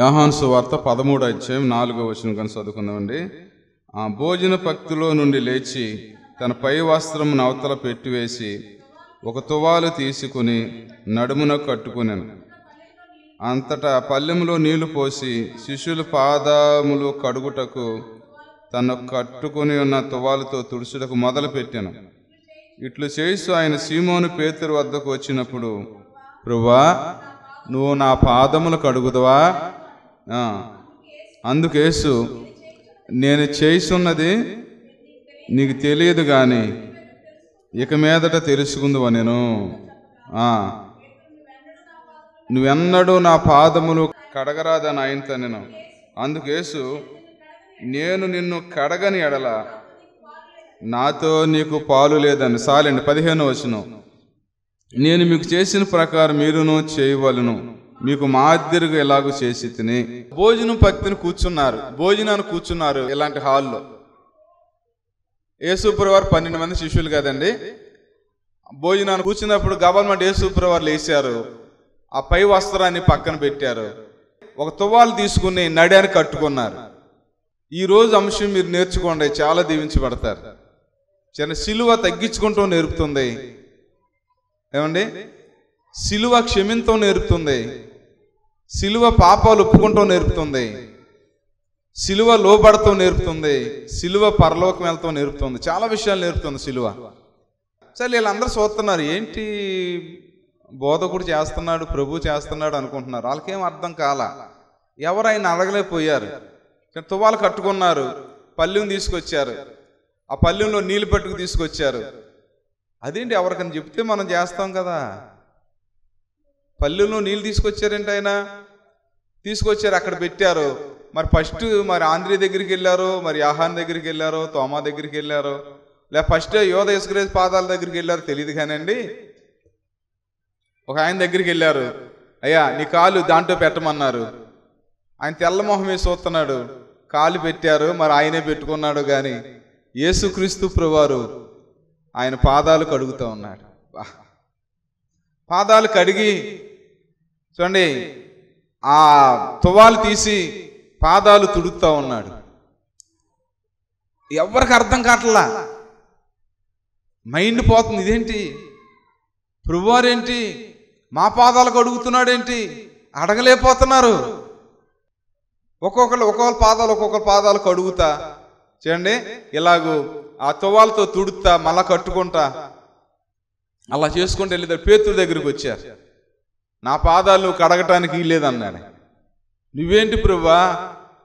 యోహాను సువార్త 13వ అధ్యాయం 4వ వచనం కనుక చదువుకుందామండి. ఆ భోజన పక్తిలో నుండి లేచి తన పై వస్త్రమును అవతల పెట్టివేసి ఒక తువాలు తీసుకుని నడుమున కట్టుకునేను. అంతటా పల్లెములో నీళ్లు పోసి శిష్యుల పాదములు కడుగుటకు తను కట్టుకుని ఉన్న తువాలుతో తుడుచుటకు మొదలు పెట్టాను. ఇట్లు చేసి ఆయన సీమోను పేతురు వద్దకు వచ్చినప్పుడు, ప్రభువా, నువ్వు నా పాదములు కడుగుదవా? అందుకు యేసు, నేను చేస్తున్నది నీకు తెలియదు కానీ ఇక మీదట తెలుసుకుందువా నేను. నువ్వెన్నడూ నా పాదములు కడగరాదని ఆయనతో నేను. అందుకు యేసు, నేను నిన్ను కడగని ఎడల నాతో నీకు పాలు లేదని. సాలండి. 15వ వచనం. నేను మీకు చేసిన ప్రకారం మీరును చేయవలను, మీకు మాదిరిగా ఎలాగూ చేసి తిని. భోజనం పక్తిని భోజనాన్ని కూర్చున్నారు ఇలాంటి హాల్లో. యేసుప్రభువు వారు 12 మంది శిష్యులు కదండి. భోజనాన్ని కూర్చున్నప్పుడు గవర్నమెంట్ యేసుప్రభువు వారు లేచారు, ఆ పై వస్త్రాన్ని పక్కన పెట్టారు, ఒక తువ్వాలు తీసుకుని నడియాన్ని కట్టుకున్నారు. ఈరోజు అంశం మీరు నేర్చుకోండి, చాలా దీవించబడతారు. చిన్న సిలువ తగ్గించుకుంటూ నేర్పుతుంది. ఏమండి? సిలువ క్షమింతో నేర్పుతుంది. సిలువ పాపాలు ఒప్పుకుంటూ నేర్పుతుంది. సిలువ లోబడతో నేర్పుతుంది. సిలువ పరలోకం వెళ్తూ నేర్పుతుంది. చాలా విషయాలు నేర్పుతుంది సిలువ. సరే, వీళ్ళందరూ చూస్తున్నారు, ఏంటి బోధకుడు చేస్తున్నాడు, ప్రభు చేస్తున్నాడు అనుకుంటున్నారు. వాళ్ళకేం అర్థం కాల. ఎవరైనా అడగలేకపోయారు. తువ్వాలు కట్టుకున్నారు, పల్లెం తీసుకొచ్చారు, ఆ పల్లెంలో నీళ్ళు పట్టుకు తీసుకొచ్చారు. అదేంటి, ఎవరికైనా చెప్తే మనం చేస్తాం కదా. పల్లెల్లో నీళ్ళు తీసుకొచ్చారేంటి? ఆయన తీసుకొచ్చారు, అక్కడ పెట్టారు. మరి ఫస్ట్ ఆంధ్రీ దగ్గరికి వెళ్ళారు, మరి యాహాన్ దగ్గరికి వెళ్ళారు, తోమా దగ్గరికి వెళ్ళారు, లేక ఫస్ట్ యోధ యేసుక్రీస్తు పాదాల దగ్గరికి వెళ్ళారు తెలియదు కానండి. ఒక ఆయన దగ్గరికి వెళ్ళారు, అయ్యా నీ కాలు దాంట్లో పెట్టమన్నారు. ఆయన తెల్లమొహం వేసి చూస్తున్నాడు, కాలు పెట్టారు, మరి ఆయనే పెట్టుకున్నాడు. కానీ యేసుక్రీస్తు ప్రభువారు ఆయన పాదాలు కడుగుతూ ఉన్నాడు. పాదాలు కడిగి చూడండి, ఆ తువ్వాలు తీసి పాదాలు తుడుగుతూ ఉన్నాడు. ఎవరికి అర్థం కావట్లా, మైండ్ పోతుంది. ఇదేంటి, ప్రభువారేంటి మా పాదాలు కడుగుతున్నాడేంటి? అడగలేకపోతున్నారు. ఒక్కొక్కరు పాదాలు కడుగుతా చూడండి, ఇలాగూ ఆ తువ్వాలతో తుడుతా మళ్ళా కట్టుకుంటా అలా చేసుకుంటూ వెళ్ళేదారు. పేతురు దగ్గరికి వచ్చారు. నా పాదాలు నువ్వు కడగటానికి లేదన్నాడు. నువ్వేంటి ప్రభువా,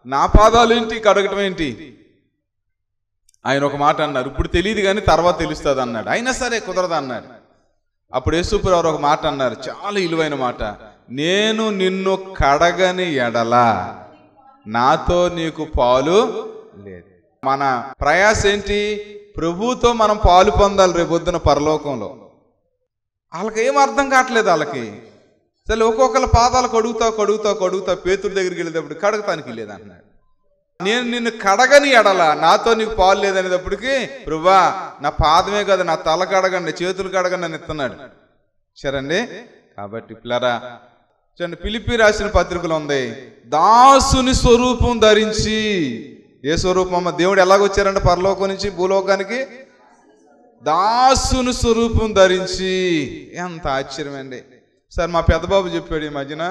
నా పాదాలు ఏంటి కడగటం ఏంటి? ఆయన ఒక మాట అన్నారు, ఇప్పుడు తెలియదు కానీ తర్వాత తెలుస్తుంది అన్నాడు. అయినా సరే కుదరదు అన్నాడు. అప్పుడు యేసుప్రభువు వారు ఒక మాట అన్నారు, చాలా విలువైన మాట. నేను నిన్ను కడగని ఎడల నాతో నీకు పాలు లేదు. మన ప్రయాస ఏంటి? ప్రభువుతో మనం పాలు పొందాలి రేపొద్దున పరలోకంలో. వాళ్ళకి ఏం అర్థం కావట్లేదు. వాళ్ళకి సరే ఒక్కొక్కరు పాదాలు కడుగుతా పేతురు దగ్గరికి వెళ్ళేటప్పుడు కడగటానికి లేదన్నాడు. నేను నిన్ను కడగని ఎడల నాతో నీకు పాలు లేదనేటప్పటికి, ప్రభువా నా పాదమే కదా, నా తల కడగండి, చేతులు కడగండి అని ఇస్తున్నాడు. సరేండి. కాబట్టి పిల్లరా చూడండి, ఫిలిప్పీ రాసిన పత్రికలో ఉంది, దాసుని స్వరూపం ధరించి. ఏ స్వరూపం అమ్మ? దేవుడు ఎలాగొచ్చారంటే పరలోకం నుంచి భూలోకానికి దాసుని స్వరూపం ధరించి. ఎంత ఆశ్చర్యం అండి. సార్ మా పెద్దబాబు చెప్పాడు ఈ మధ్యన,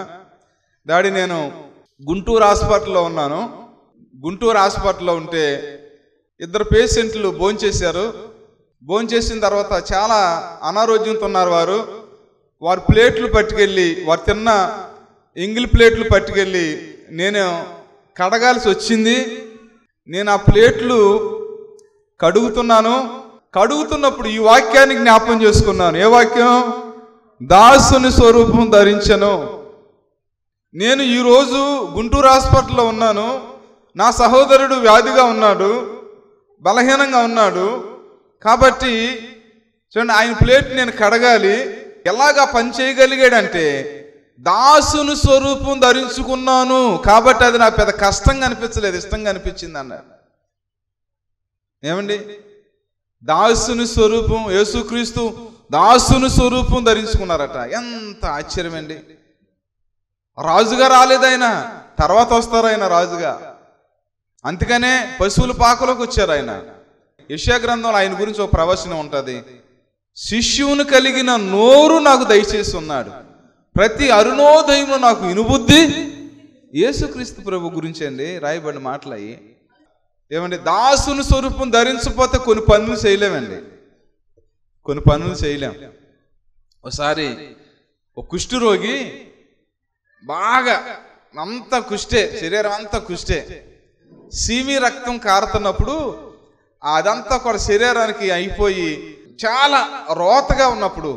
డాడీ నేను గుంటూరు హాస్పిటల్లో ఉన్నాను. గుంటూరు హాస్పిటల్లో ఉంటే 2 పేషెంట్లు భోంచేశారు. భోంచేసిన తర్వాత చాలా అనారోగ్యంతో ఉన్నారు. వారు ప్లేట్లు పట్టుకెళ్ళి, వారు తిన్న ఎంగిలి ప్లేట్లు పట్టుకెళ్ళి నేను కడగాల్సి వచ్చింది. నేను ఆ ప్లేట్లు కడుగుతున్నప్పుడు ఈ వాక్యాన్ని జ్ఞాపం చేసుకున్నాను. ఏ వాక్యం? దాసుని స్వరూపం ధరించను. నేను ఈరోజు గుంటూరు హాస్పిటల్లో ఉన్నాను. నా సహోదరుడు వ్యాధిగా ఉన్నాడు, బలహీనంగా ఉన్నాడు. కాబట్టి చూడండి, ఆయన ప్లేట్ నేను కడగాలి. ఎలాగా పని చేయగలిగాడంటే దాసుని స్వరూపం ధరించుకున్నాను కాబట్టి అది నాకు పెద్ద కష్టంగా అనిపించలేదు, ఇష్టంగా అనిపించింది అన్నాడు. ఏమండి? దాసుని స్వరూపం, యేసుక్రీస్తు దాసుని స్వరూపం ధరించుకున్నారట. ఎంత ఆశ్చర్యం అండి. రాజుగా రాలేదు ఆయన, తర్వాత వస్తారు ఆయన రాజుగా. అందుకనే పశువుల పాకలోకి వచ్చారు ఆయన. యెషయా గ్రంథంలో ఆయన గురించి ఒక ప్రవచనం ఉంటుంది. శిష్యువును కలిగిన నోరు నాకు దయచేసి ఉన్నాడు, ప్రతి అరుణోదయంలో నాకు వినుబుద్ధి. యేసుక్రీస్తు ప్రభు గురించి అండి రాయబడిన మాటలు అయ్యి. ఏమండి, దాసుని స్వరూపం ధరించకపోతే కొన్ని పనులు చేయలేమండి, కొన్ని పనులు చేయలేం. ఒకసారి ఒక కుష్ఠరోగి బాగా అంతా కుష్టే, శరీరం అంతా కుష్టే, సీమి రక్తం కారుతున్నప్పుడు అదంతా కూడా శరీరానికి అయిపోయి చాలా రోతగా ఉన్నప్పుడు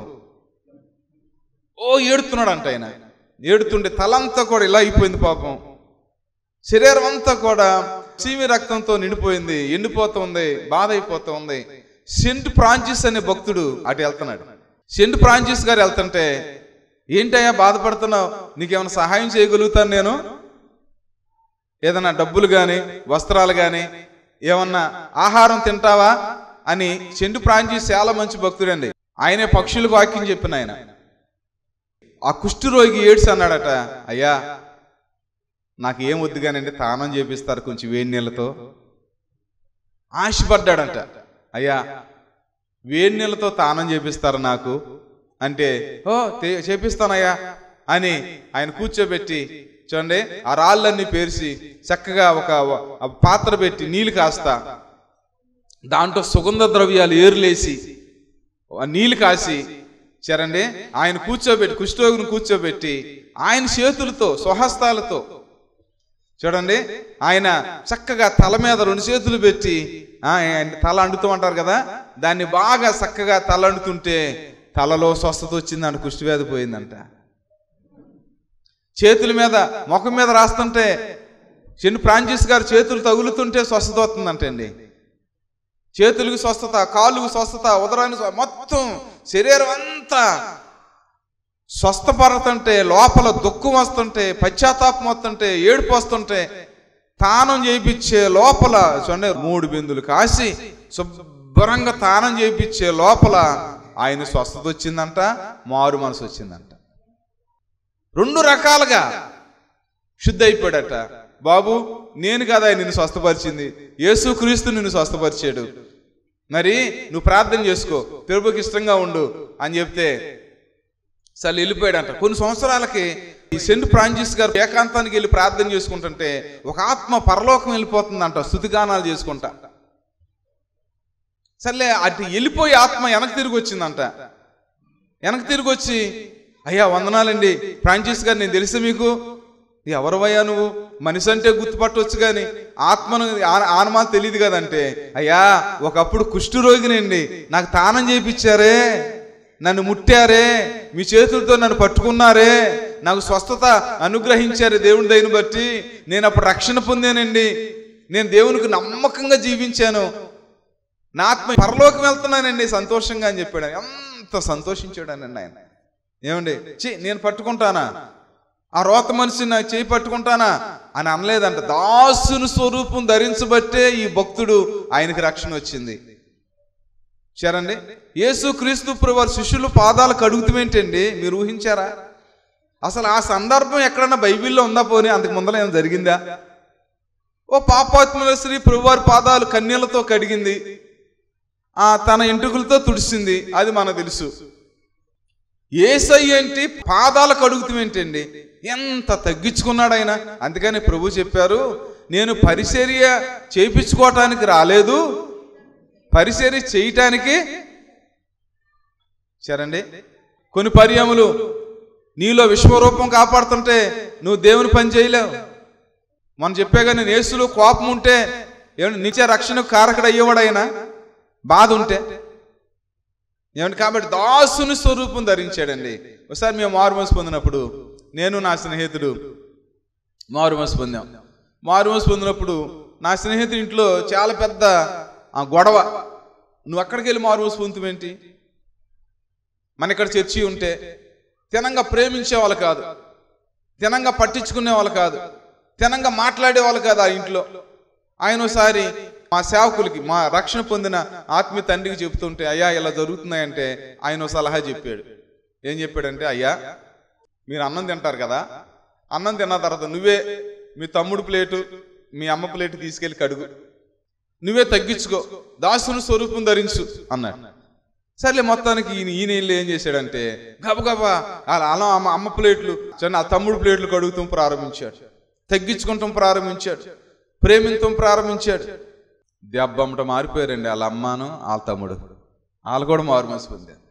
ఏడుతున్నాడు అంట ఆయన. ఏడుతుండే తలంతా కూడా ఇలా అయిపోయింది పాపం, శరీరం అంతా కూడా సీమి రక్తంతో నిండిపోయింది, ఎండిపోతుంది, బాధ అయిపోతుంది. సెంట్ ఫ్రాన్సిస్ అనే భక్తుడు అటు వెళ్తున్నాడు. సెంట్ ఫ్రాన్సిస్ గారు వెళ్తుంటే, ఏంటయ్యా బాధపడుతున్నావు, నీకేమైనా సహాయం చేయగలుగుతాను నేను, ఏదన్నా డబ్బులు కానీ వస్త్రాలు కానీ ఏమన్నా ఆహారం తింటావా అని. సెంట్ ఫ్రాన్సిస్ చాలా మంచి భక్తుడండి, ఆయనే పక్షులకు వాక్యం చెప్పిన ఆయన. ఆ కుష్ఠరోగి ఏడ్చి అన్నాడట, అయ్యా నాకు ఏం వద్దు కానండి, తానం చేపిస్తారు కొంచెం వేడి నీళ్ళతో. ఆశపడ్డాడంట, అయ్యా వేడి నీళ్ళతో తానం చేపిస్తారు నాకు అంటే, చేపిస్తానయ్యా అని ఆయన కూర్చోబెట్టి, చూడండి ఆ రాళ్ళన్నీ పేర్చి చక్కగా ఒక పాత్ర పెట్టి నీళ్ళు కాస్తా దాంట్లో సుగంధ ద్రవ్యాలు ఏరులేసి నీళ్ళు కాసి చూడండి ఆయన కూర్చోబెట్టి, కుష్ఠరోగిని కూర్చోబెట్టి ఆయన చేతులతో స్వహస్తాలతో చూడండి ఆయన చక్కగా తల మీద 2 చేతులు పెట్టి, తల అండుతూ అంటారు కదా, దాన్ని బాగా చక్కగా తల అండుతుంటే తలలో స్వస్థత వచ్చిందంట, కుష్ఠవ్యాధి పోయిందంట. చేతుల మీద ముఖం మీద రాస్తుంటే సెంట్ ఫ్రాన్సిస్ గారు చేతులు తగులుతుంటే స్వస్థత వస్తుందంటండి. చేతులకు స్వస్థత, కాళ్ళకు స్వస్థత, ఉదరానికి మొత్తం శరీరం అంతా స్వస్థపడుతుంటే, లోపల దుఃఖం వస్తుంటే, పశ్చాత్తాపం వస్తుంటే, ఏడుపు వస్తుంటే తానం చేయించే లోపల చూడండి 3 బిందులు కాసి శుభ్రంగా తానం చేయించే లోపల ఆయన స్వస్థత వచ్చిందంట, మారు మనసు వచ్చిందంట. 2 రకాలుగా శుద్ధి అయిపోయాడట. బాబు నేను కదా నిన్ను స్వస్థపరిచింది, యేసుక్రీస్తు నిన్ను స్వస్థపరిచాడు, మరి నువ్వు ప్రార్థన చేసుకో, ప్రభువుకి ఇష్టంగా ఉండు అని చెప్తే సరే వెళ్ళిపోయాడంట. కొన్ని సంవత్సరాలకి ఈ సెంట్ ఫ్రాన్సిస్ గారు ఏకాంతానికి వెళ్ళి ప్రార్థన చేసుకుంటుంటే ఒక ఆత్మ పరలోకం వెళ్ళిపోతుందంట, స్తుతిగానాలు చేసుకుంటా. సర్లే అటు వెళ్ళిపోయి ఆత్మ వెనక్కి తిరిగి వచ్చిందంట. వెనక్కి తిరిగి వచ్చి, అయ్యా వందనాలండి ఫ్రాన్సిస్ గారు, నేను తెలుసు మీకు, ఎవరవయ్యా నువ్వు, మనిషి అంటే గుర్తుపట్టవచ్చు కానీ ఆత్మను ఆనమాలు తెలియదు కదంటే, అయ్యా ఒకప్పుడు కుష్ఠరోగినండి, నాకు తానం చేయించారే, నన్ను ముట్టారే, మీ చేతులతో నన్ను పట్టుకున్నారే, నాకు స్వస్థత అనుగ్రహించారు దేవుని దయని బట్టి, నేను అప్పుడు రక్షణ పొందానండి, నేను దేవునికి నమ్మకంగా జీవించాను, నా ఆత్మ పరలోకం వెళ్తున్నానండి సంతోషంగా అని చెప్పాడు. ఎంత సంతోషించాడనండి ఆయన. ఏమండి, నేను పట్టుకుంటానా, ఆ రోత మనిషిని నాకు చేయి పట్టుకుంటానా అని అనలేదంట. దాసుని స్వరూపం ధరించబట్టే ఈ భక్తుడు ఆయనకి రక్షణ వచ్చింది. చూడండి, యేసుక్రీస్తు ప్రభువారి శిష్యులు పాదాలు కడుగుతామేంటండి, మీరు ఊహించారా? అసలు ఆ సందర్భం ఎక్కడన్నా బైబిల్లో ఉందా? పోనీ అంతకు ముందర ఏమైనా జరిగిందా? ఓ పాపాత్ముల స్త్రీ ప్రభువారి పాదాలు కన్నీళ్లతో కడిగింది, తన ఎంట్రుకలతో తుడిసింది, అది మనకు తెలుసు. యేసయ్య ఏంటి పాదాలు కడుగుతామేంటండి, ఎంత తగ్గించుకున్నాడు ఆయన. అందుకని ప్రభు చెప్పారు, నేను పరిచర్య చేయించుకోవటానికి రాలేదు, పరిచర్య చేయటానికి. సరేండి, కొన్ని పర్యాములు నీలో విశ్వరూపం కాపాడుతుంటే నువ్వు దేవుని పని చేయలేవు. మనం చెప్పాగా, నేను యేసులో కోపం ఉంటే ఏమంటే నిత్య రక్షణకు కారకుడు అయ్యేవాడు ఆయన, బాధ ఉంటే ఏమంటే. కాబట్టి దాసుని స్వరూపం ధరించాడండి. ఒకసారి మేము మారుమనసు పొందినప్పుడు, నేను నా స్నేహితుడు మారుమనసు పొందాం. మారుమనసు పొందినప్పుడు నా స్నేహితుడి ఇంట్లో చాలా పెద్ద గొడవ. నువ్వు అక్కడికి వెళ్ళి మారుమనసు పొందుతావేంటి, మన ఇక్కడ చర్చి ఉంటే తినంగా ప్రేమించే వాళ్ళు కాదు, తినంగా పట్టించుకునే వాళ్ళు కాదు, తినంగా మాట్లాడే వాళ్ళు కాదు ఆ ఇంట్లో. ఆయన ఒకసారి మా సేవకులకి, మా రక్షణ పొందిన ఆత్మీయ తండ్రికి చెప్తుంటే, అయ్యా ఇలా జరుగుతున్నాయంటే ఆయన సలహా చెప్పాడు. ఏం చెప్పాడంటే, అయ్యా మీరు అన్నం తింటారు కదా, అన్నం తిన్న తర్వాత నువ్వే మీ తమ్ముడు ప్లేటు మీ అమ్మ ప్లేటు తీసుకెళ్ళి కడుగు, నువ్వే తగ్గించుకో, దాసుని స్వరూపం ధరించు అన్నాడు. సర్లే మొత్తానికి ఈయన ఏం చేశాడంటే గబగబా అలా అమ్మ ప్లేట్లు ఆ తమ్ముడు ప్లేట్లు కడుగుతాం ప్రారంభించాడు, తగ్గించుకుంటాం ప్రారంభించాడు, ప్రేమించడం ప్రారంభించాడు. దెబ్బమ్మట మారిపోయారండి వాళ్ళ అమ్మను వాళ్ళ తమ్ముడు, వాళ్ళు కూడా మారు మనసు పొందారు.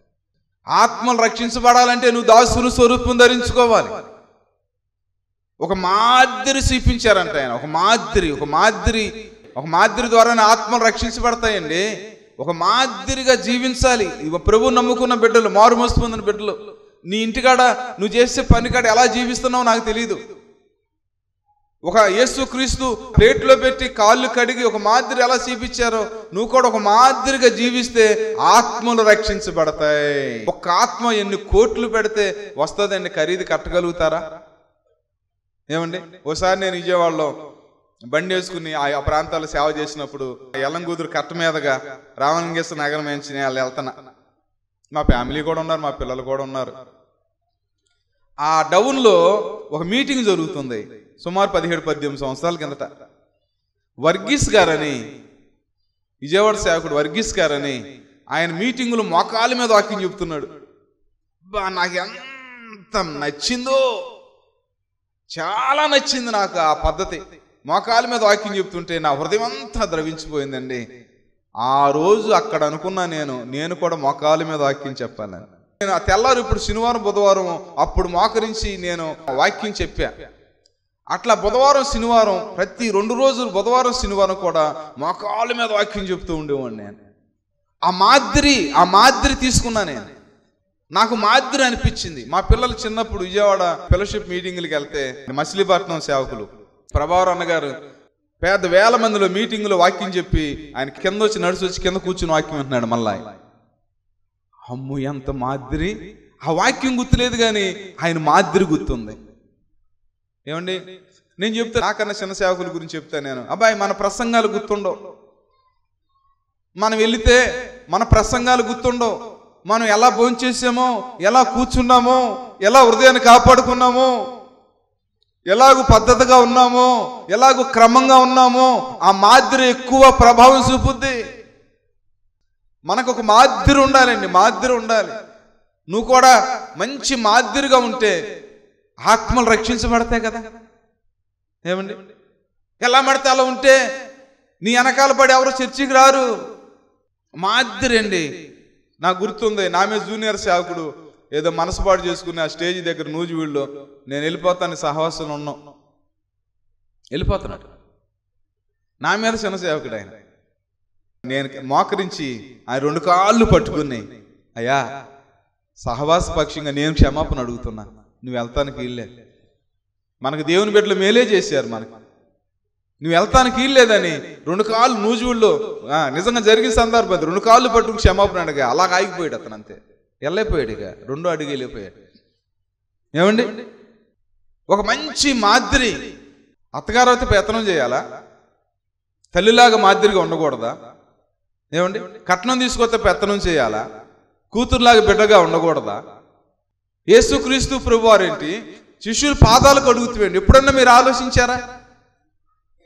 ఆత్మలు రక్షించబడాలంటే నువ్వు దాసుని స్వరూపం ధరించుకోవాలి. ఒక మాదిరి చూపించారంట ఆయన, ఒక మాదిరి ద్వారానే ఆత్మలు రక్షించబడతాయండి. ఒక మాదిరిగా జీవించాలి. ప్రభు నమ్ముకున్న బిడ్డలు, మారు మనసు పొందిన బిడ్డలు, నీ ఇంటికాడ నువ్వు చేసే పని కాడ ఎలా జీవిస్తున్నావో నాకు తెలియదు. ఒక యేసుక్రీస్తు ప్లేట్లో పెట్టి కాళ్ళు కడిగి ఒక మాదిరి ఎలా చూపించారో నువ్వు కూడా ఒక మాదిరిగా జీవిస్తే ఆత్మలు రక్షించబడతాయి. ఒక ఆత్మ ఎన్ని కోట్లు పెడితే వస్తుందండి, ఖరీదు కట్టగలుగుతారా? ఏమండి, ఓసారి నేను విజయవాడలో బండి వేసుకుని ఆ ప్రాంతాల్లో సేవ చేసినప్పుడు ఎల్లంగూదురు కట్ట మీదగా రామలింగేశ్వర నగరం నుంచి వాళ్ళు వెళ్తున్నా. మా ఫ్యామిలీ కూడా ఉన్నారు, మా పిల్లలు కూడా ఉన్నారు. ఆ డౌన్లో ఒక మీటింగ్ జరుగుతుంది సుమారు 17-18 సంవత్సరాల కిందట. వర్గీస్ గారని, విజయవాడ సేవకుడు వర్గీస్ గారని, ఆయన మీటింగులు మోకాళ్ళ మీద వాక్యం చెప్తున్నాడు. నాకు ఎంత నచ్చిందో, చాలా నచ్చింది నాకు ఆ పద్ధతి. మోకాళ్ళ మీద వాక్యం చెప్తుంటే నా హృదయం అంతా ద్రవించిపోయిందండి. ఆ రోజు అక్కడ అనుకున్నా నేను కూడా మోకాళ్ళ మీద వాక్యం చెప్పాలని. నేను ఆ తెల్లారు ఇప్పుడు శనివారం బుధవారం అప్పుడు మోకరించి నేను వాక్యం చెప్పా. అట్లా బుధవారం శనివారం ప్రతి 2 రోజులు బుధవారం శనివారం కూడా మోకాళ్ళ మీద వాక్యం చెప్తూ ఉండేవాడిని. నేను ఆ మాదిరి తీసుకున్నా. నేను నాకు మాదిరి అనిపించింది. మా పిల్లలు చిన్నప్పుడు విజయవాడ ఫెలోషిప్ మీటింగులకి వెళ్తే మచిలీపట్నం సేవకులు ప్రభావర్ అన్నగారు పెద్ద వేల మందిలో మీటింగులో వాక్యం చెప్పి ఆయన కింద వచ్చి నడిచి కింద కూర్చుని వాక్యం అంటున్నాడు. మళ్ళా అమ్ము ఎంత మాదిరి! ఆ వాక్యం గుర్తులేదు కానీ ఆయన మాదిరి గుర్తుంది. ఏమండి, నేను చెప్తా, నాకన్నా చిన్న సేవకుల గురించి చెప్తా నేను. అబ్బాయి, మన ప్రసంగాలు గుర్తుండవు, మనం వెళితే మన ప్రసంగాలు గుర్తుండవు, మనం ఎలా భోంచేసామో, ఎలా కూర్చున్నామో, ఎలా హృదయాన్ని కాపాడుకున్నామో, ఎలాగూ పద్ధతిగా ఉన్నామో, ఎలాగూ క్రమంగా ఉన్నామో ఆ మాదిరి ఎక్కువ ప్రభావం చూపుద్ది. మనకు ఒక మాదిరి ఉండాలండి, మాదిరి ఉండాలి. నువ్వు కూడా మంచి మాదిరిగా ఉంటే ఆత్మలు రక్షించబడతాయి కదా. ఏమండి, ఎలా పడితే అలా ఉంటే నీ వెనకాల పడి ఎవరు చర్చికి రారు. మాదిరి అండి. నాకు గుర్తుంది, నా మీద జూనియర్ సేవకుడు ఏదో మనసుపాటు చేసుకుని ఆ స్టేజ్ దగ్గర నూజివీడులో నేను వెళ్ళిపోతాను సహవాసం ఉన్నాం, వెళ్ళిపోతున్నాడు. నా మీద చిన్న సేవకుడు ఆయన. నేను మోకరించి ఆయన 2 కాళ్ళు పట్టుకుని, అయ్యా సహవాస పక్షంగా నేను క్షమాపణ అడుగుతున్నా, నువ్వు వెళ్తానికి వీల్లేదు, మనకు దేవుని బిడ్డలు మేలే చేశారు, నువ్వు వెళ్తానికి వీల్లేదని 2 కాళ్ళు నూజివీడులో నిజంగా జరిగిన సందర్భం 2 కాళ్ళు పట్టుకుని క్షమాపణ అడిగా. అలాగ ఆగిపోయాడు అతను, అంతే వెళ్ళైపోయాడు. ఇక 2 అడుగు వెళ్ళిపోయాడు. ఏమండి, ఒక మంచి మాదిరి. అత్తగారు అయితే పెత్తనం చేయాలా? తల్లిలాగా మాదిరిగా ఉండకూడదా? ఏమండి, కట్నం తీసుకొస్తే పెత్తనం చేయాలా? కూతురులాగా బిడ్డగా ఉండకూడదా? యేసుక్రీస్తు ప్రభువారేంటి శిష్యులు పాదాలు కడుగుతాయండి. ఎప్పుడన్నా మీరు ఆలోచించారా?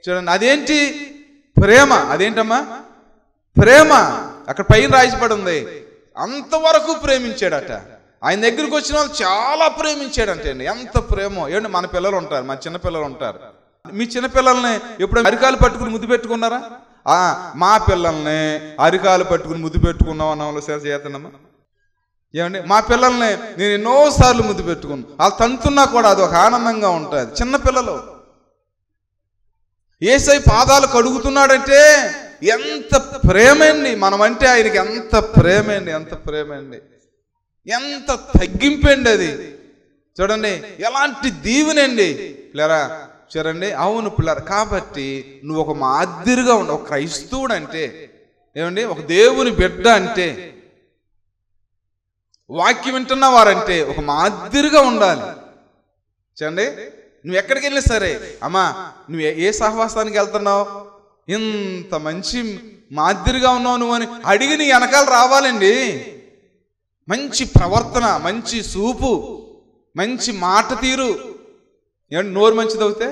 చూడండి, అదేంటి ప్రేమ, అదేంటమ్మా ప్రేమ. అక్కడ పైన రాయబడి ఉంది, అంతవరకు ప్రేమించాడట. ఆయన దగ్గరికి వచ్చిన వాళ్ళు చాలా ప్రేమించాడంటే అండి. ఎంత ప్రేమో! ఏమండి, మన పిల్లలు ఉంటారు, మన చిన్నపిల్లలు ఉంటారు. మీ చిన్నపిల్లల్ని ఎప్పుడు అరికాలు పట్టుకుని ముద్దు పెట్టుకున్నారా? మా పిల్లల్ని అరికాలు పట్టుకుని ముద్దు పెట్టుకున్నాం అన్న చేతనమ్మా. ఏమండి, మా పిల్లల్ని నేను ఎన్నోసార్లు ముద్దు పెట్టుకున్నాను. వాళ్ళు తంతున్నా కూడా అది ఒక ఆనందంగా ఉంటుంది. చిన్నపిల్లలు యేసయ్య పాదాలు కడుగుతున్నాడంటే ఎంత ప్రేమండి, మనమంటే ఆయనకి ఎంత ప్రేమండి, ఎంత ప్రేమండి, ఎంత తగ్గింపండి అది. చూడండి, ఎలాంటి దీవెనండి పిల్లరా. చూడండి, అవును పిల్లరా. కాబట్టి నువ్వు ఒక మాదిరిగా ఉండ, ఒక క్రైస్తవుడు అంటే ఏమండి, ఒక దేవుని బిడ్డ అంటే, వాక్యం వింటున్న వారంటే ఒక మాదిరిగా ఉండాలి. చూడండి, నువ్వు ఎక్కడికి వెళ్ళినా సరే, అమ్మా నువ్వు ఏ సహవాసానికి వెళ్తున్నావు, ఇంత మంచి మాదిరిగా ఉన్నావు నువ్వు అని అడిగి నీ వెనకాల రావాలండి. మంచి ప్రవర్తన, మంచి చూపు, మంచి మాట తీరు. ఏమంటే నోరు మంచిది అవుతే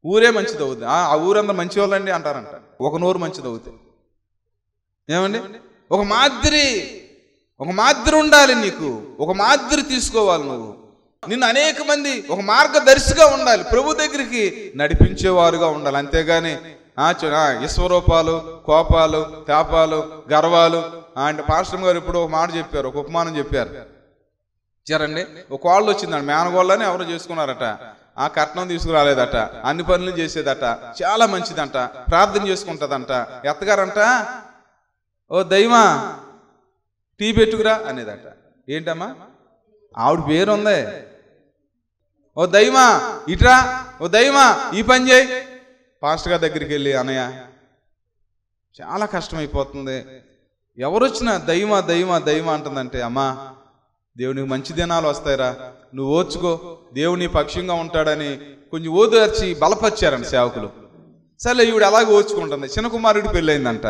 ఊరే మంచిది అవుద్ది. ఆ ఊరంతా మంచి వాళ్ళండి అంటారంట. ఒక నోరు మంచిది అవుతుంది. ఏమండి? ఒక మాదిరి ఉండాలి నీకు. ఒక మాదిరి తీసుకోవాలి నువ్వు. నిన్ను అనేక మంది ఒక మార్గదర్శిగా ఉండాలి, ప్రభు దగ్గరికి నడిపించేవారుగా ఉండాలి. అంతేగాని విశ్వరూపాలు, కోపాలు, తాపాలు, గర్వాలు. అంటే పాస్టర్ గారు ఇప్పుడు ఒక మాట చెప్పారు, ఒక ఉపమానం చెప్పారు. సరేండి, ఒక కోళ్ళు వచ్చిందండి, మేనగోళ్ళని ఎవరు చేసుకున్నారట. ఆ కట్నం తీసుకురాలేదట, అన్ని పనులు చేసేదట, చాలా మంచిదంట, ప్రార్థన చేసుకుంటుందంట. ఎత్తగారంట, ఓ దైవమా టీ పెట్టుకురా అనేదట. ఏంటమ్మా ఆవిడ పేరు ఉందే. ఓ దైవమా ఇట్రా, ఓ దైవమా ఈ పని చేయి. పాస్టర్ గారి దగ్గరికి వెళ్ళి, అన్నయ్య చాలా కష్టమైపోతుంది, ఎవరొచ్చినా దైవమా దైవమా దైవమా అంటుందంటే, అమ్మా దేవునికి మంచి దినాలు వస్తాయిరా, నువ్వు ఓర్చుకో, దేవుని పక్షంగా ఉంటాడని కొంచెం ఓదార్చి బలపరిచారండి సేవకులు. సరే ఈవిడ అలాగే ఓర్చుకుంటుంది. చిన్న కుమారుడి పెళ్ళి అయిందంట.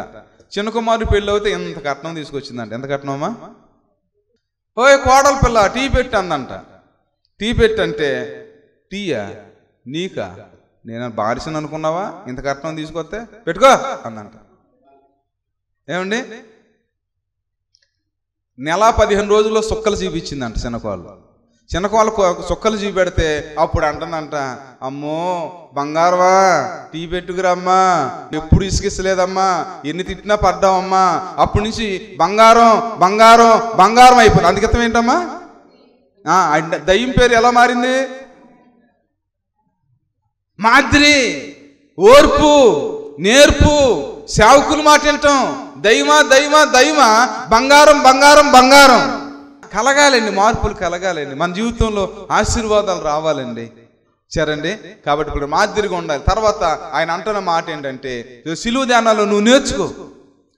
చిన్న కుమారుడి పెళ్ళి అయితే ఎంత కట్నం తీసుకొచ్చిందంట. ఎంత కట్నమా? ఓయ్ కోడల పిల్ల టీ పెట్టి అందంట. టీ పెట్టి అంటే, టీయా నీకా, నేను బారిసని అనుకున్నావా? ఇంత కట్నం తీసుకొస్తే పెట్టుకో అందంట. ఏమండి, నెల 15 రోజుల్లో సుక్కలు చూపించిందంట చిన్నకోళ్ళు. చిన్నకోళ్ళు సుక్కలు చూపెడితే అప్పుడు అంటుందంట, అమ్మో బంగారవా టీ పెట్టుకురమ్మా, ఎప్పుడు ఇసుకిస్తలేదమ్మా, ఎన్ని తిట్టినా పడ్డావమ్మా, అప్పటి నుంచి బంగారం బంగారం బంగారం అయిపోయింది. అందుకతం ఏంటమ్మా? దయ్యం పేరు ఎలా మారింది? మాదిరి, ఓర్పు, నేర్పు, సేవకులు మాట వింటాం. దైవమా దైవమా దైవమా, బంగారం బంగారం బంగారం. కలగాలండి, మార్పులు కలగాలండి, మన జీవితంలో ఆశీర్వాదాలు రావాలండి. సరేండి, కాబట్టి ఇప్పుడు మాదిరిగా ఉండాలి. తర్వాత ఆయన అంటున్న మాట ఏంటంటే, సిలువ ధ్యానాలు నువ్వు నేర్చుకో,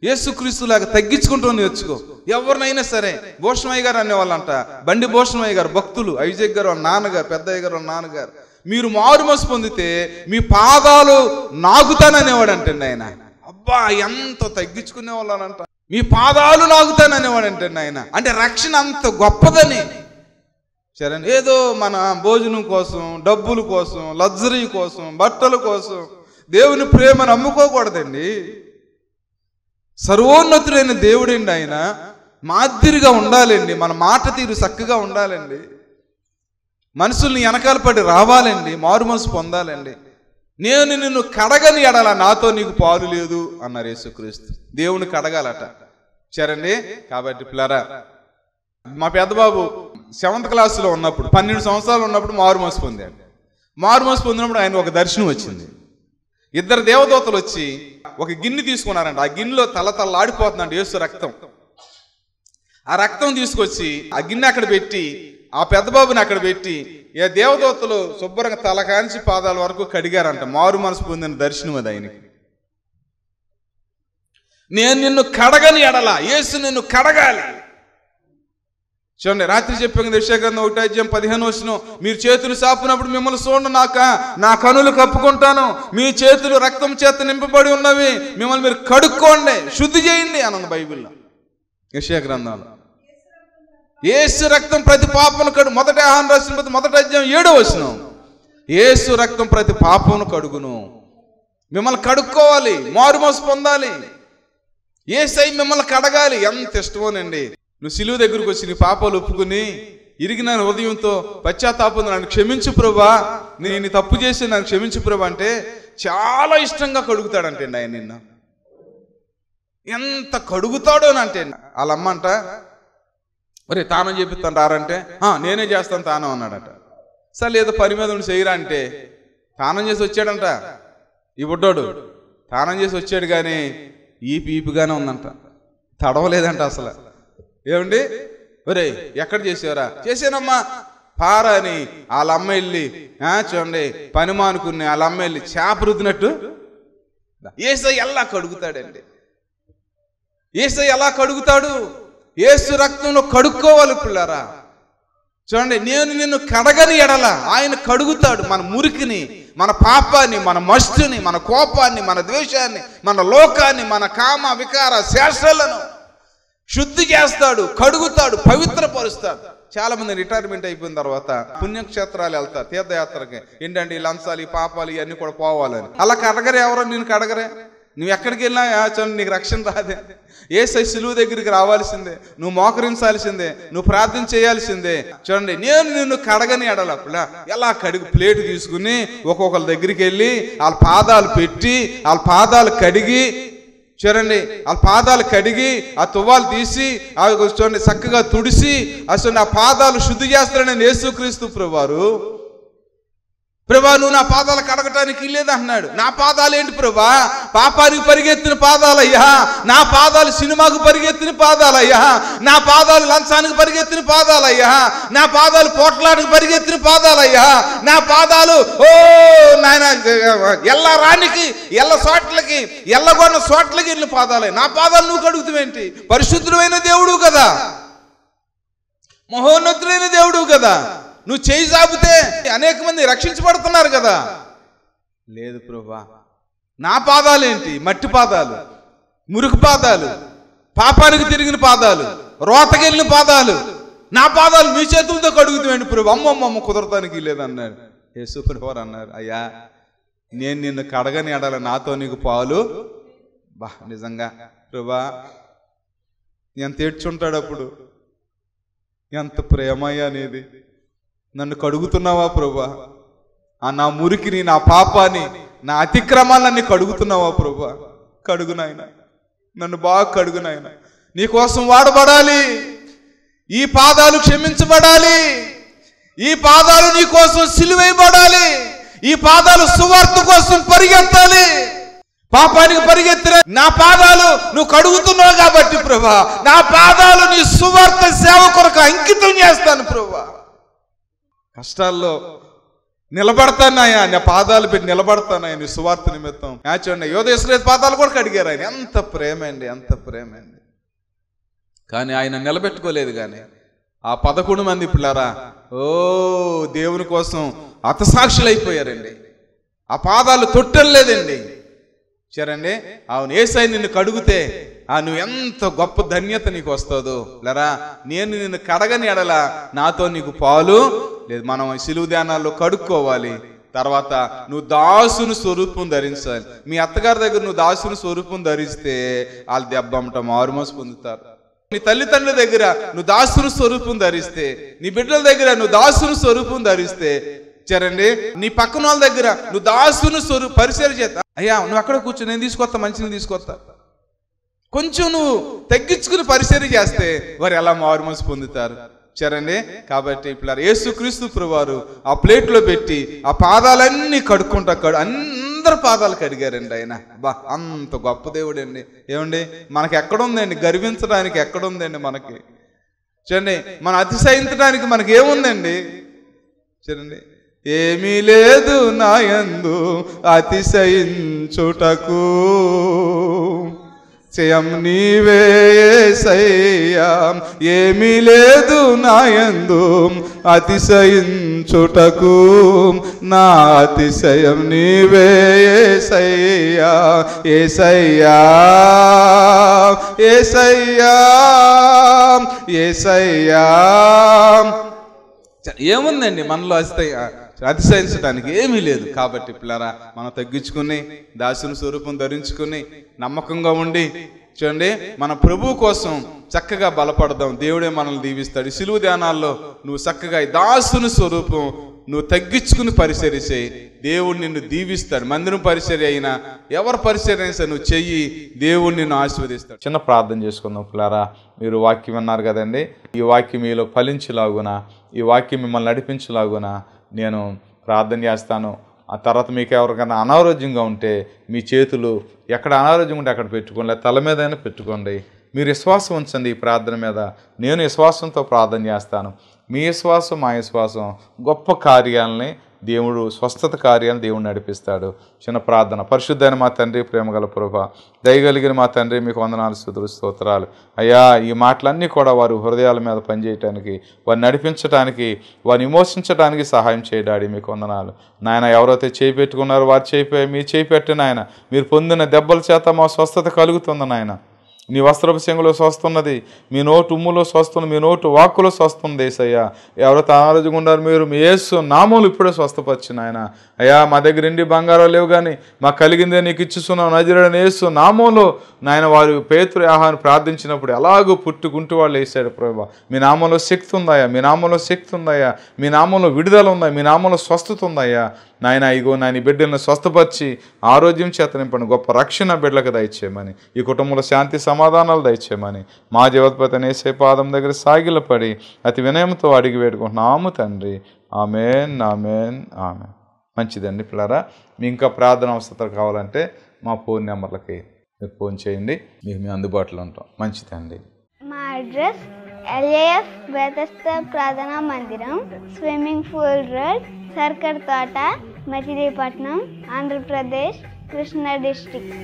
యేసుక్రీస్తులాగా తగ్గించుకుంటూ నేర్చుకో. ఎవరినైనా సరే, భూషణమయ్య గారు అనేవాళ్ళంట, బండి భూషణమయ్య గారు భక్తులు, ఐజక్ గారు వాళ్ళ నాన్నగారు, పెద్దయ్య గారు వాళ్ళ నాన్నగారు, మీరు మారుమనసు పొందితే మీ పాదాలు నాగుతాననేవాడు అంటండి ఆయన. అబ్బా ఎంత తగ్గించుకునే వాళ్ళనంట, మీ పాదాలు నాగుతాననేవాడు అంటండి ఆయన. అంటే రక్షణ అంత గొప్పదని. సరే, ఏదో మన భోజనం కోసం, డబ్బుల కోసం, లగ్జరీ కోసం, బట్టల కోసం దేవుని ప్రేమను అమ్ముకోకూడదండి. సర్వోన్నతుడైన దేవుడండి ఆయన. మాదిరిగా ఉండాలండి, మన మాట తీరు చక్కగా ఉండాలండి, మనుషుల్ని వెనకాల పడి రావాలండి, మారు మనసు పొందాలండి. నేను నిన్ను కడగని ఎడల నాతో నీకు పాలు లేదు అన్నారు యేసుక్రీస్తు. దేవుని కడగాలట. సరేండి, కాబట్టి పిల్లరా, మా పెద్దబాబు 7th క్లాసులో ఉన్నప్పుడు, 12 సంవత్సరాలు ఉన్నప్పుడు మారు మనసు పొందాడు. మారు మనసు పొందినప్పుడు ఆయన ఒక దర్శనం వచ్చింది. 2 దేవదూతలు వచ్చి ఒక గిన్నె తీసుకున్నారంట. ఆ గిన్నెలో తలతల్లాడిపోతుందండి యేసు రక్తం. ఆ రక్తం తీసుకొచ్చి ఆ గిన్నె అక్కడ పెట్టి, ఆ పెద్దబాబుని అక్కడ పెట్టి, ఏ దేవదూతలు శుభ్రంగా తల కాంచి పాదాల వరకు కడిగారంట. మారు మనసు పొందిన దర్శనం అది ఆయనకి. నేను నిన్ను కడగని ఎడల, యేసు నిన్ను కడగాలి. చూడండి, రాత్రి చెప్పాను యెషయా 1:15 మీరు చేతులు సాపినప్పుడు మిమ్మల్ని చూడండి, నా కనులు కప్పుకుంటాను, మీ చేతులు రక్తం చేత నింపబడి ఉన్నవి, మిమ్మల్ని మీరు కడుక్కోండి, శుద్ధి చేయండి అన్నది బైబిల్లో, యెషయా గ్రంథంలో. యేసు రక్తం ప్రతి పాపను కడుగు. 1 యోహాను రాసిన 1:7 యేసు రక్తం ప్రతి పాపమును కడుగును. మిమ్మల్ని కడుక్కోవాలి, మారుమనసు పొందాలి, యేసై మిమ్మల్ని కడగాలి. ఎంత ఇష్టమోనండి. నువ్వు సిలువ దగ్గరకు వచ్చి నీ పాపాలు ఒప్పుకుని ఇరిగిన హృదయంతో పశ్చాత్తాపం, నన్ను క్షమించు ప్రభా, నేను తప్పు చేసి నన్ను క్షమించు ప్రభా అంటే చాలా ఇష్టంగా కడుగుతాడంటే ఆయన నిన్ను. ఎంత కడుగుతాడో అంటే వాళ్ళమ్మంట, ఒరే తానం చేపిస్తాను రారంటే, నేనే చేస్తాను తానం అన్నాడట. సరే ఏదో పని మీద ఉండి చేయరా అంటే తానం చేసి వచ్చాడంట. ఈ బుడ్డోడు తానం చేసి వచ్చాడు కానీ ఈపిగానే ఉందంట, తడవలేదంట అసలు. ఏమండి, ఒరే ఎక్కడ చేసావరా? చేసానమ్మా పారా అని వాళ్ళ అమ్మ వెళ్ళి, చూడండి పని మానుకుని వాళ్ళ అమ్మ వెళ్ళి చేప రుద్దినట్టు యేసై ఎలా కడుగుతాడండి. యేసై ఎలా కడుగుతాడు? యేసు రక్తంలో కడుక్కోవాలి పిల్లరా. చూడండి, నేను నిన్ను కడగని ఎడల ఆయన కడుగుతాడు. మన మురికిని, మన పాపాన్ని, మన మస్టుని, మన కోపాన్ని, మన ద్వేషాన్ని, మన లోకాన్ని, మన కామ వికార శేషాలను శుద్ధి చేస్తాడు, కడుగుతాడు, పవిత్రపరుస్తాడు. చాలామంది రిటైర్మెంట్ అయిపోయిన తర్వాత పుణ్యక్షేత్రాలు వెళ్తారు తీర్థయాత్రకి. ఏంటంటే ఈ లంచాలు, ఈ పాపాలు ఇవన్నీ కూడా పోవాలని. అలా కడగరే, ఎవరో నేను కడగరే. నువ్వు ఎక్కడికి వెళ్ళినా చూడండి నీకు రక్షణ రాదే. యేసయ్య సిలువ దగ్గరికి రావాల్సిందే, నువ్వు మోకరించాల్సిందే, నువ్వు ప్రార్థన చేయాల్సిందే. చూడండి, నేను నిన్ను కడగని ఎడలప్పుడా ఎలా కడిగి ప్లేట్ తీసుకుని ఒక్కొక్కరి దగ్గరికి వెళ్ళి వాళ్ళ పాదాలు పెట్టి వాళ్ళ పాదాలు కడిగి, చూడండి వాళ్ళ పాదాలు కడిగి ఆ తువ్వాలు తీసి చూడండి చక్కగా తుడిసి అసలు ఆ పాదాలు శుద్ధి చేస్తాడని యేసుక్రీస్తు ప్రభువారు. ప్రభా నువ్వు నా పాదాలు కడగటానికి లేదన్నాడు. నా పాదాలు ఏంటి ప్రభా? పాపానికి పరిగెత్తిన పాదాలయ్యా. నా పాదాలు సినిమాకు పరిగెత్తిన పాదాలయ్యా. నా పాదాలు లంచానికి పరిగెత్తిన పాదాలయ్యా. నా పాదాలు పోట్లాడికి పరిగెత్తిన పాదాలయ్యా. నా పాదాలు నాయన ఎల్ల రానికి, ఎల్ల చోట్లకి, ఎల్లగొన్న చోట్లకి వెళ్ళిన పాదాలయ్యా. నా పాదాలు నువ్వు కడుగుతావేంటి? పరిశుద్ధుడైన దేవుడు కదా, మహోన్నతుడైన దేవుడు కదా. నువ్వు చేయి జాపితే అనేక మంది రక్షించబడుతున్నారు కదా. లేదు ప్రభువా, నా పాదాలేంటి? మట్టి పాదాలు, మురికి పాదాలు, పాపానికి తిరిగిన పాదాలు, రోతకెళ్ళిన పాదాలు. నా పాదాలు మీ చేతులతో కడుగుతామండి ప్రభు. అమ్మమ్మ కుదరటానికి లేదన్నాడు. యేసు ప్రభువారు అన్నారు, అయ్యా నేను నిన్ను కడగని ఎడల నాతో నీకు పాలు. నిజంగా ప్రభువా ఎంత ఏడ్చుంటాడు అప్పుడు. ఎంత ప్రేమయ్యా అనేది. నన్ను కడుగుతున్నావా ప్రభా? నా మురికిని, నా పాపాన్ని, నా అతిక్రమాలన్నీ కడుగుతున్నావా ప్రభా? కడుగునాయన, నన్ను బాగా కడుగునాయన. నీకోసం వాడబడాలి. ఈ పాదాలు క్షమించబడాలి. ఈ పాదాలు నీ కోసం సిలువేయబడాలి. ఈ పాదాలు సువార్త కోసం పరిగెత్తాలి. పాపానికి పరిగెత్తిన నా పాదాలు నువ్వు కడుగుతున్నావు కాబట్టి ప్రభా, నా పాదాలు నీ సువార్త సేవ కొరకు అంకితం చేస్తాను ప్రభా. కష్టాల్లో నిలబడతానాయా, నా పాదాలు పెట్టి నిలబడతానాయా నీ సువార్త నిమిత్తం. చూడండి యోధేశ్వర పాదాలు కూడా కడిగారు ఆయన. ఎంత ప్రేమ అండి, ఎంత ప్రేమ అండి. కానీ ఆయన నిలబెట్టుకోలేదు. కానీ ఆ 11 మంది పిల్లరా దేవుని కోసం హతసాక్షులు అయిపోయారండి. ఆ పాదాలు తొట్టలేదండి. చూడండి, అవును యేసయ్య నిన్ను కడుగుతే నువ్వు ఎంత గొప్ప ధన్యత నీకు వస్తుందో లేరా. నేను నిన్ను కడగని ఎడల నాతో నీకు పాలు లేదు. మనం సిలువ ధ్యానాల్లో కడుక్కోవాలి. తర్వాత నువ్వు దాసుని స్వరూపం ధరించాలి. మీ అత్తగారి దగ్గర నువ్వు దాసుని స్వరూపం ధరిస్తే వాళ్ళు దెబ్బమ్మట మారుమోసి పొందుతారు. నీ తల్లిదండ్రుల దగ్గర నువ్వు దాసుని స్వరూపం ధరిస్తే, నీ బిడ్డల దగ్గర నువ్వు దాసుని స్వరూపం ధరిస్తే, చూడండి నీ పక్కన వాళ్ళ దగ్గర నువ్వు దాసుని స్వరూపం పరిచయం చేస్తా. అయ్యా నువ్వు అక్కడ కూర్చో, నేను తీసుకొస్తా, మంచిని తీసుకొస్తా. కొంచెం నువ్వు తగ్గించుకుని పరిచయం చేస్తే వారు ఎలా మారుమోసి పొందుతారు. చూడండి, కాబట్టి ఇప్పుడు యేసుక్రీస్తు ప్రభువారు ఆ ప్లేట్లో పెట్టి ఆ పాదాలన్నీ కడుక్కుంటా అందరు పాదాలు కడిగారండి ఆయన. అంత గొప్ప దేవుడు అండి. ఏమండి మనకి ఎక్కడుందండి గర్వించడానికి? ఎక్కడుందండి మనకి? చూడండి, మన అతిశయించడానికి మనకి ఏముందండి? చూడండి, ఏమీ లేదు నా యందు అతిశయించుటకు, జయం నీవే యేసయ్యా. ఏమీ లేదు నా యందు అతిశయించుటకు, నా అతిశయం నీవే యేసయ్యా. యేసయ్యా యేసయ్యా యేసయ్యా. ఏముందండి మనలో అతిశయించడానికి? ఏమీ లేదు. కాబట్టి పిల్లరా మనం తగ్గించుకుని దాసుని స్వరూపం ధరించుకుని నమ్మకంగా ఉండి చూడండి మన ప్రభువు కోసం చక్కగా బలపడదాం. దేవుడే మనల్ని దీవిస్తాడు. సిలువ ధ్యానాల్లో నువ్వు చక్కగా దాసుని స్వరూపం నువ్వు తగ్గించుకుని పరిచర్య చేయి, దేవుడు నిన్ను దీవిస్తాడు. మందిరం పరిచర్య అయినా ఎవరు పరిచర్య అయినా నువ్వు చెయ్యి, దేవుడు నిన్ను ఆశీర్వదిస్తాడు. చిన్న ప్రార్థన చేసుకుందాం పిల్లారా. మీరు వాక్యం విన్నారు కదండి. ఈ వాక్యం మీలో ఫలించలాగున, ఈ వాక్యం మిమ్మల్ని నడిపించలాగున నేను ప్రార్థన చేస్తాను. ఆ తర్వాత మీకు ఎవరికైనా అనారోగ్యంగా ఉంటే మీ చేతులు ఎక్కడ అనారోగ్యం ఉంటే అక్కడ పెట్టుకోండి, లేదా తల మీదైనా పెట్టుకోండి. మీరు విశ్వాసం ఉంచండి ఈ ప్రార్థన మీద. నేను విశ్వాసంతో ప్రార్థన చేస్తాను. మీ విశ్వాసం మా విశ్వాసం గొప్ప కార్యాలని దేవుడు, స్వస్థత కార్యాలను దేవుడు నడిపిస్తాడు. చిన్న ప్రార్థన. పరిశుద్ధైన మా తండ్రి, ప్రేమగల ప్రభువా, దయగలిగిన మా తండ్రి, మీకు వందనాలు, స్తుతులు, స్తోత్రాలు అయ్యా. ఈ మాటలన్నీ కూడా వారి హృదయాల మీద పనిచేయటానికి, వారిని నడిపించడానికి, వారిని విమోచించడానికి సహాయం చేయడాడి మీకు వందనాలు నాయన. ఎవరైతే చేయి పెట్టుకున్నారో వారు చేయి మీ చేయి పెట్టి నాయన, మీరు పొందిన దెబ్బల చేత మా స్వస్థత కలుగుతుంది నాయన. నీ వస్త్రపు చెంగులో స్వస్తున్నది, మీ నోటు ఉమ్ములో స్వస్తున్నది, మీ నోటు వాక్కులో స్వస్తుంది ఏసయ్యా. ఎవరైతే అనారోగ్యంగా ఉన్నారు మీరు మీ యేసు నామములు ఇప్పుడే స్వస్థపరిచిన ఆయన. అయ్యా మా దగ్గర ఇండి బంగారం లేవు కానీ మాకు కలిగిందే నీకు ఇచ్చుస్తున్నావు నజరేయుడైన యేసు నామంలో నాయన. వారు పేతురు యోహాను ప్రార్థించినప్పుడు ఎలాగో పుట్టుకుంటూ వాళ్ళు వేసాడు ప్రభువా. మీ నామంలో శక్తి ఉందయ్యా, మీ నామంలో శక్తి ఉందయ్యా, మీ నామంలో విడుదల ఉందా, మీ నామంలో స్వస్థత ఉందయ్యా. నాయన ఇగో నాయన బిడ్డలను స్వస్థపరిచి ఆరోగ్యం చేత నింపండి, గొప్ప రక్షణ బిడ్డలకు దయచేయమని, ఈ కుటుంబంలో శాంతి సమాధానాలు దయచేయమని మా జీవోత్పత్తి యేసే పాదం దగ్గర సాగిలపడి అతి వినయంతో అడిగి వేడుకుంటున్నాము తండ్రి. ఆమేన్, ఆమేన్, ఆమేన్. మంచిదండి పిల్లరా. మీ ఇంకా ప్రార్థన అవసరం కావాలంటే మా ఫోన్ నెంబర్లకి మీరు ఫోన్ చేయండి, మీకు మేము అందుబాటులో ఉంటాం. మంచిదండి. మా అడ్రస్ LAF బెతెస్దా ప్రార్థనా మందిరం, స్విమ్మింగ్ పూల్ రోడ్, సర్కర్ తోట, మచిలీపట్నం, ఆంధ్రప్రదేశ్, కృష్ణా డిస్ట్రిక్ట్.